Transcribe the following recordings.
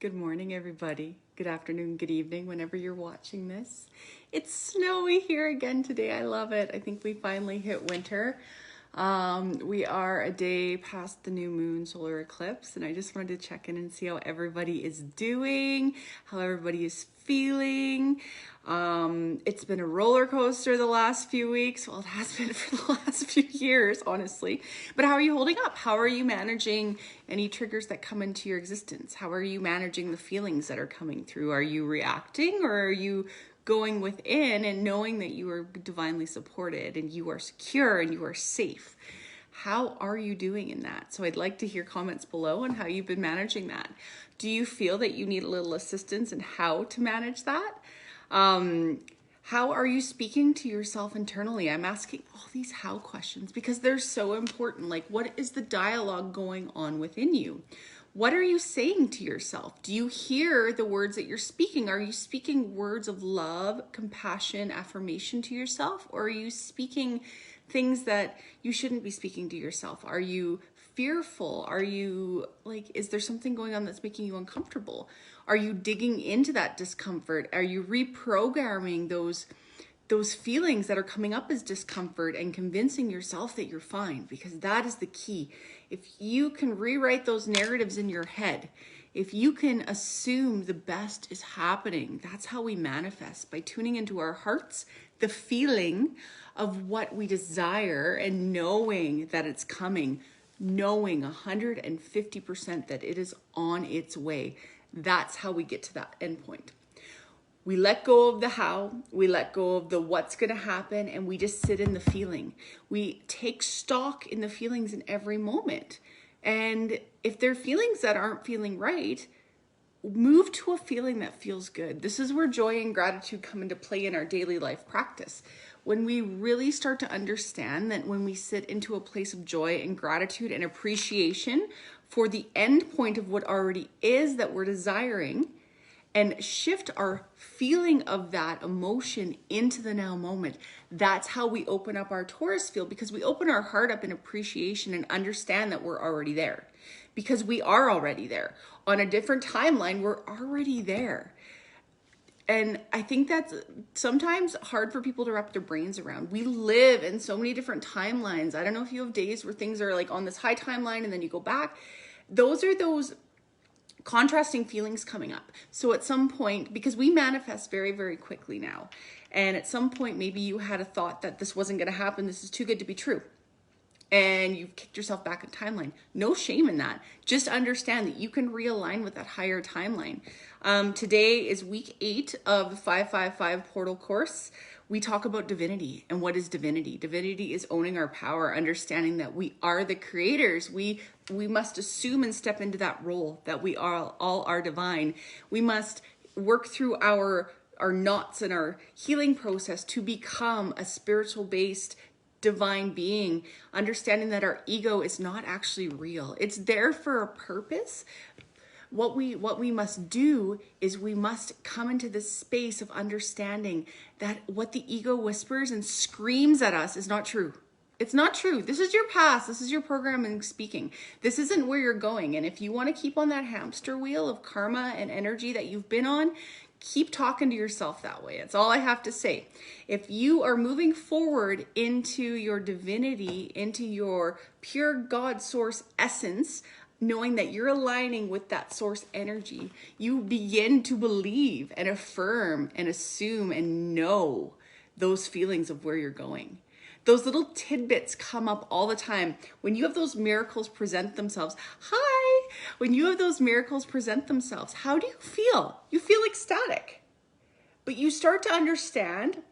Good morning, everybody. Good afternoon, good evening, whenever you're watching this. It's snowy here again today. I love it. I think we finally hit winter. We are a day past the new moon solar eclipse, and I just wanted to check in and see how everybody is doing, how everybody is feeling. It's been a roller coaster the last few weeks. Well, it has been for the last few years, honestly. But how are you holding up? How are you managing any triggers that come into your existence? How are you managing the feelings that are coming through? Are you reacting, or are you going within and knowing that you are divinely supported and you are secure and you are safe? How are you doing in that? So I'd like to hear comments below on how you've been managing that. Do you feel that you need a little assistance in how to manage that? How are you speaking to yourself internally? I'm asking all these how questions because they're so important. Like, what is the dialogue going on within you? What are you saying to yourself? Do you hear the words that you're speaking? Are you speaking words of love, compassion, affirmation to yourself? Or are you speaking things that you shouldn't be speaking to yourself? Are you fearful? Are you is there something going on that's making you uncomfortable? Are you digging into that discomfort? Are you reprogramming those feelings that are coming up as discomfort and convincing yourself that you're fine? Because that is the key. If you can rewrite those narratives in your head, if you can assume the best is happening, that's how we manifest, by tuning into our hearts, the feeling of what we desire and knowing that it's coming, knowing 150% that it is on its way. That's how we get to that end point. We let go of the how, we let go of the what's going to happen, and we just sit in the feeling. We take stock in the feelings in every moment. And if there are feelings that aren't feeling right, move to a feeling that feels good. This is where joy and gratitude come into play in our daily life practice. When we really start to understand that when we sit into a place of joy and gratitude and appreciation for the end point of what already is that we're desiring, and shift our feeling of that emotion into the now moment, that's how we open up our Taurus field, because we open our heart up in appreciation and understand that we're already there. Because we are already there. On a different timeline, we're already there. And I think that's sometimes hard for people to wrap their brains around. We live in so many different timelines. I don't know if you have days where things are like on this high timeline and then you go back. Those are those contrasting feelings coming up. So at some point, because we manifest very, very quickly now, and at some point maybe you had a thought that this wasn't going to happen, this is too good to be true, and you've kicked yourself back in timeline. No shame in that. Just understand that you can realign with that higher timeline. Today is week 8 of the 555 portal course. We talk about divinity. And what is divinity? Divinity is owning our power, understanding that we are the creators. We must assume and step into that role, that we all are divine. We must work through our knots and our healing process to become a spiritual based divine being, understanding that our ego is not actually real. It's there for a purpose. What we must do is we must come into this space of understanding that what the ego whispers and screams at us is not true. It's not true. This is your past. This is your programming speaking. This isn't where you're going. And if you want to keep on that hamster wheel of karma and energy that you've been on, keep talking to yourself that way. That's all I have to say. If you are moving forward into your divinity, into your pure God source essence, knowing that you're aligning with that source energy, you begin to believe and affirm and assume and know those feelings of where you're going. Those little tidbits come up all the time. When you have those miracles present themselves, when you have those miracles present themselves, how do you feel? You feel ecstatic. But you start to understand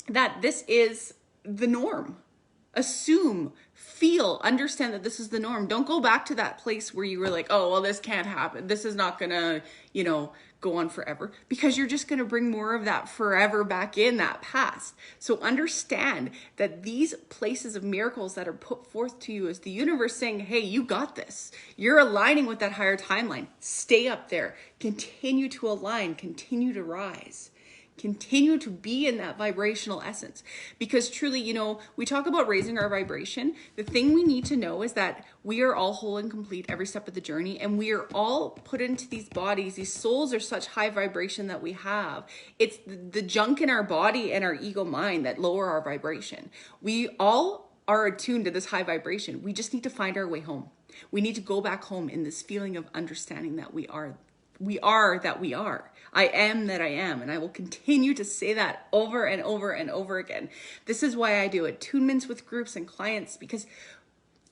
that this is the norm. Assume, feel, understand that this is the norm. Don't go back to that place where you were like, oh, well, this can't happen. This is not gonna, go on forever, because you're just gonna bring more of that forever back in that past. So understand that these places of miracles that are put forth to you is the universe saying, hey, you got this. You're aligning with that higher timeline. Stay up there. Continue to align. Continue to rise. continue to be in that vibrational essence. Because truly, you know, we talk about raising our vibration. The thing we need to know is that we are all whole and complete every step of the journey, and we are all put into these bodies. These souls are such high vibration that we have. It's the junk in our body and our ego mind that lower our vibration. We all are attuned to this high vibration. We just need to find our way home. We need to go back home in this feeling of understanding that we are that we are. I am that I am. And I will continue to say that over and over and over again. This is why I do attunements with groups and clients, because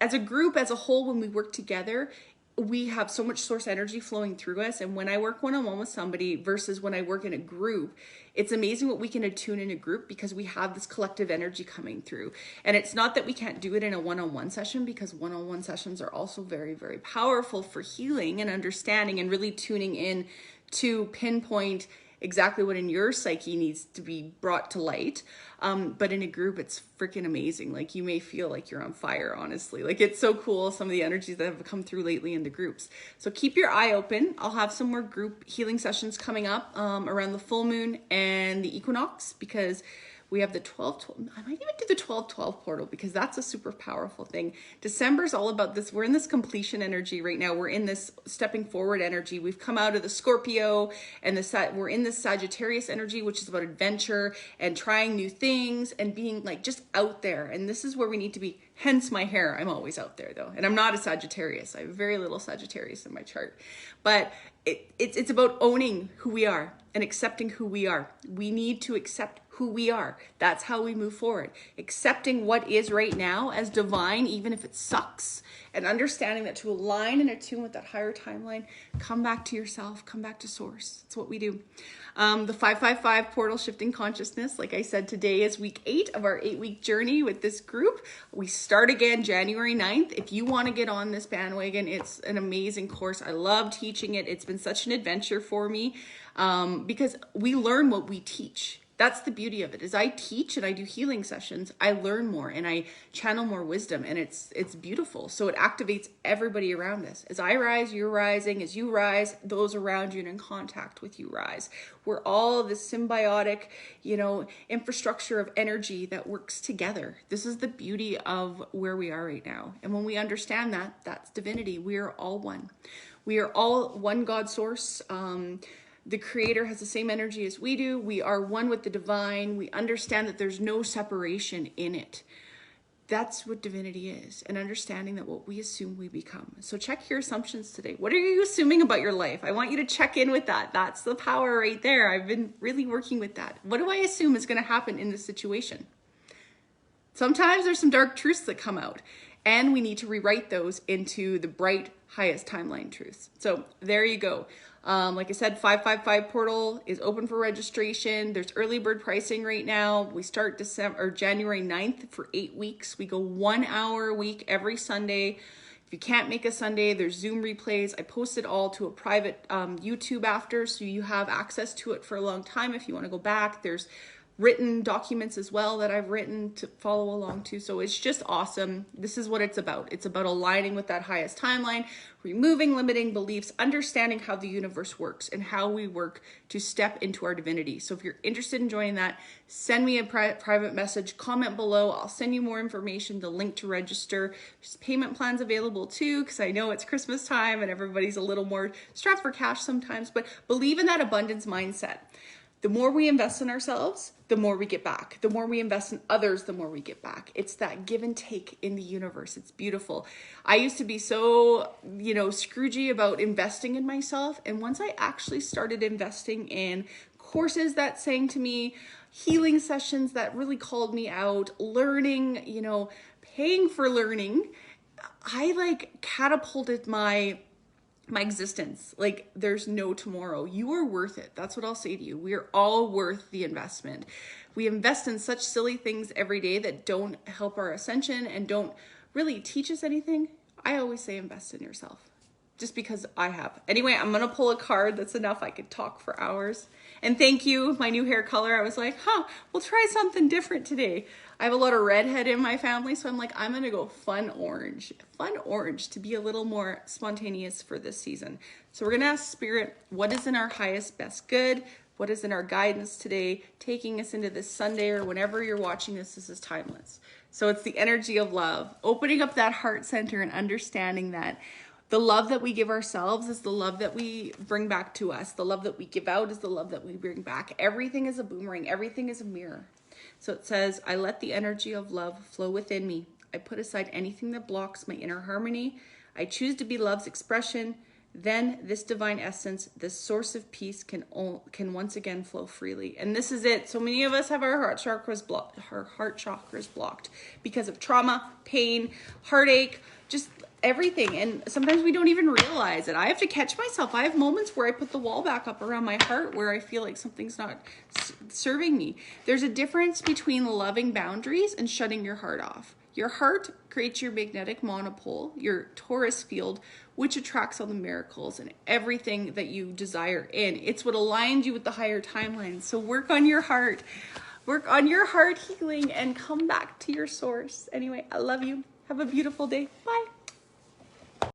as a group, as a whole, when we work together, we have so much source energy flowing through us. And when I work one-on-one with somebody versus when I work in a group, it's amazing what we can attune in a group, because we have this collective energy coming through. And it's not that we can't do it in a one-on-one session, because one-on-one sessions are also very, very powerful for healing and understanding and really tuning in to pinpoint exactly what in your psyche needs to be brought to light. But in a group, it's freaking amazing. Like, you may feel like you're on fire, honestly. Like, it's so cool, some of the energies that have come through lately in the groups. So keep your eye open. I'll have some more group healing sessions coming up around the full moon and the equinox, because we have the 12-12. I might even do the 12-12 portal, because that's a super powerful thing. December is all about this. We're in this completion energy right now. We're in this stepping forward energy. We've come out of the Scorpio, and we're in this Sagittarius energy, which is about adventure and trying new things and being like just out there. And this is where we need to be. Hence my hair. I'm always out there though. And I'm not a Sagittarius. I have very little Sagittarius in my chart. But it's about owning who we are and accepting who we are. We need to accept who we are. That's how we move forward. Accepting what is right now as divine, even if it sucks, and understanding that to align and attune with that higher timeline, come back to yourself, come back to source. That's what we do. The 555 portal shifting consciousness, like I said, today is week 8 of our 8-week journey with this group. We start again January 9th. If you want to get on this bandwagon, it's an amazing course. I love teaching it. It's been such an adventure for me because we learn what we teach. That's the beauty of it. As I teach and I do healing sessions, I learn more and I channel more wisdom, and it's beautiful. So it activates everybody around us. As I rise, you're rising. As you rise, those around you and in contact with you rise. We're all this symbiotic, infrastructure of energy that works together. This is the beauty of where we are right now. And when we understand that, that's divinity. We are all one. We are all one God source. The creator has the same energy as we do. We are one with the divine. We understand that there's no separation in it. That's what divinity is, and understanding that what we assume we become. So check your assumptions today. What are you assuming about your life? I want you to check in with that. That's the power right there. I've been really working with that. What do I assume is going to happen in this situation? Sometimes there's some dark truths that come out, and we need to rewrite those into the bright, highest timeline truths. So there you go. Like I said, 555 portal is open for registration. There's early bird pricing right now. We start January 9th for 8 weeks. We go 1 hour a week every Sunday. If you can't make a Sunday, there's Zoom replays. I post it all to a private YouTube after, so you have access to it for a long time if you want to go back. There's written documents as well that I've written to follow along to. So it's just awesome. This is what it's about. It's about aligning with that highest timeline, removing limiting beliefs, understanding how the universe works and how we work to step into our divinity. So if you're interested in joining that, send me a private message, comment below. I'll send you more information, the link to register. There's payment plans available too, because I know it's Christmas time and everybody's a little more strapped for cash sometimes, but believe in that abundance mindset. The more we invest in ourselves, the more we get back. The more we invest in others, the more we get back. It's that give and take in the universe. It's beautiful. I used to be so, Scroogey about investing in myself. And once I actually started investing in courses that sang to me, healing sessions that really called me out, learning, paying for learning, I catapulted my existence. Like, there's no tomorrow. You are worth it. That's what I'll say to you. We are all worth the investment. We invest in such silly things every day that don't help our ascension and don't really teach us anything. I always say invest in yourself, just because I have. Anyway, I'm going to pull a card. That's enough. I could talk for hours. And thank you. My new hair color, I was like, we'll try something different today. I have a lot of redhead in my family, so I'm like, I'm going to go fun orange to be a little more spontaneous for this season. So we're going to ask Spirit, what is in our highest, best good what is in our guidance today, taking us into this Sunday or whenever you're watching this. This is timeless. So it's the energy of love, opening up that heart center and understanding that the love that we give ourselves is the love that we bring back to us. The love that we give out is the love that we bring back. Everything is a boomerang. Everything is a mirror. So it says, I let the energy of love flow within me. I put aside anything that blocks my inner harmony. I choose to be love's expression. Then this divine essence, this source of peace can once again flow freely. And this is it. So many of us have our heart chakras blocked because of trauma, pain, heartache, just everything. And sometimes we don't even realize it. I have to catch myself. I have moments where I put the wall back up around my heart where I feel like something's not serving me. There's a difference between loving boundaries and shutting your heart off. Your heart creates your magnetic monopole, your Taurus field, which attracts all the miracles and everything that you desire in. It's what aligns you with the higher timeline. So work on your heart healing, and come back to your source. Anyway, I love you. Have a beautiful day. Bye.